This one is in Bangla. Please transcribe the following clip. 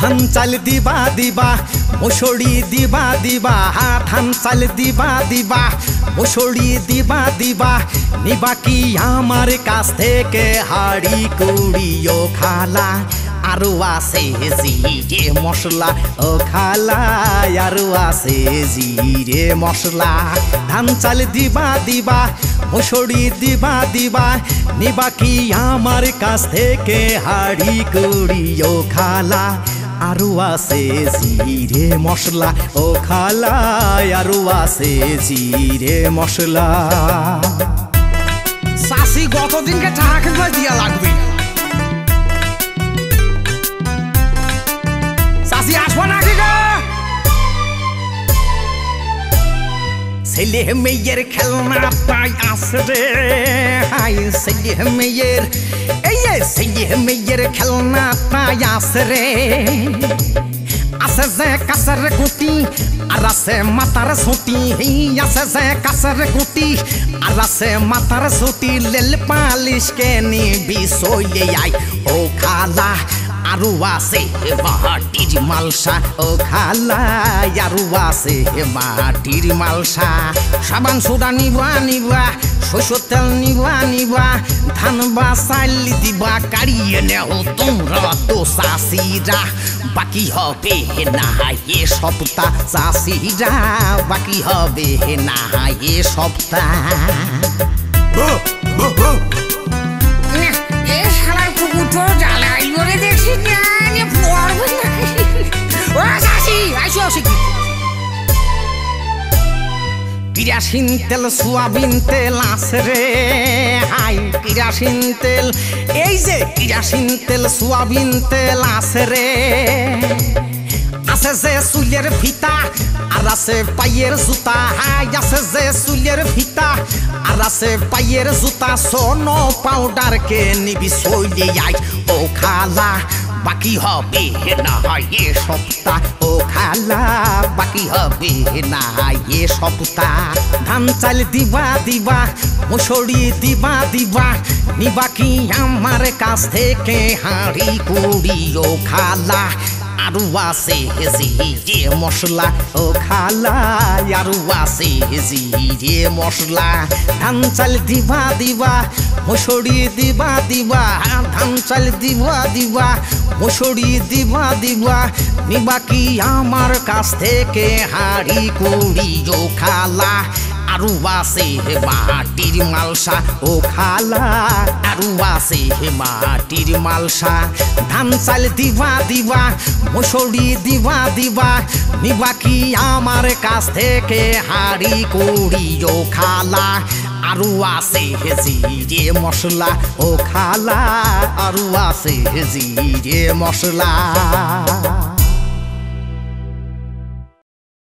ধান চাল দিবা দিবা মুসুরি দিবা দিবা ধান চাল দিবা দিবা মুসুরি দিবা দিবা নিবা কি আমার কাছ থেকে হাড়ি কুড়িও খালা আরো আছে জিরে মশলা ও খালা আরো আছে জিরে মশলা ধান চাল দিবা দিবা মুসুরি দিবা দিবা নিবা কি আমার কাছ থেকে হাড়ি কুড়িও খালা আরো আছে জিরে মশলা ও খালা আরো আছে জিরে মশলা চাষি গতদিনকে টাকা খেতে দিয়া লাগবে চাষি আসবো নাকি গো ছেলে মেয়ের খেলনা পাই আছে রে হাই ছেলে মেয়ের এই ছেলে মেয়ের খেলনা পাই আছে রে আছে যে কাছের গুটি আর আছে মাথার ছুটি আছে যে কাছের গুটি আর আছে মাথার ছুটি লেল পালিশকে নিবি সইলে আই ও খালা আরো আছে মাটির মালসা ও খালা আরো আছে মাটির মালসা সাবান সোডা নিবা নিবা সরষের তেল নিবা নিবা ধান বা চাল দিবা কাড়িয়ে নেও তোমরা তো চাষিরা বাকি হবে না এ সপ্তাহ চাষিরা বাকি হবে না এ সপ্তাহ কিরাসিন তেল সোয়াবিন তেল আছে রে হাই কিরাসিন তেল এই যে কিরাসিন তেল সোয়াবিন তেল আছে রে আছে যে চুলের ফিতা আর আছে পায়ের জুতা হাই আছে যে চুলের ফিতা আর আছে পায়ের জুতা সোনো পাউডার কে নিবি সইলে আই ও খালা বাকি হবে না এ সপ্তাহ ও খালা বাকি হবে না এ সপ্তাহ ধান চাল দিবা দিবা মুসুরি দিবা দিবা নিবা কি আমার কাছ থেকে হাড়ি কুড়িও খালা আরো আছে জিরে মশলা ও খালা আরো আছে জিরে মশলা ধান চাল দিবা দিবা মুসুরি দিবা দিবা ধান চাল দিবা দিবা মুসুরি দিবা দিবা নিবা কি আমার কাছ থেকে হাড়ি কুড়িও খালা আরো আছে মাটির মালসা ও খালা আরো আছে মাটির মালসা ধান চাল দিবা দিবা মুসুরি দিবা দিবা নিবা কি আমার কাছ থেকে হাড়ি কুড়িও খালা আরো আছে জিরে মশলা ও খালা আরো আছে জিরে মশলা।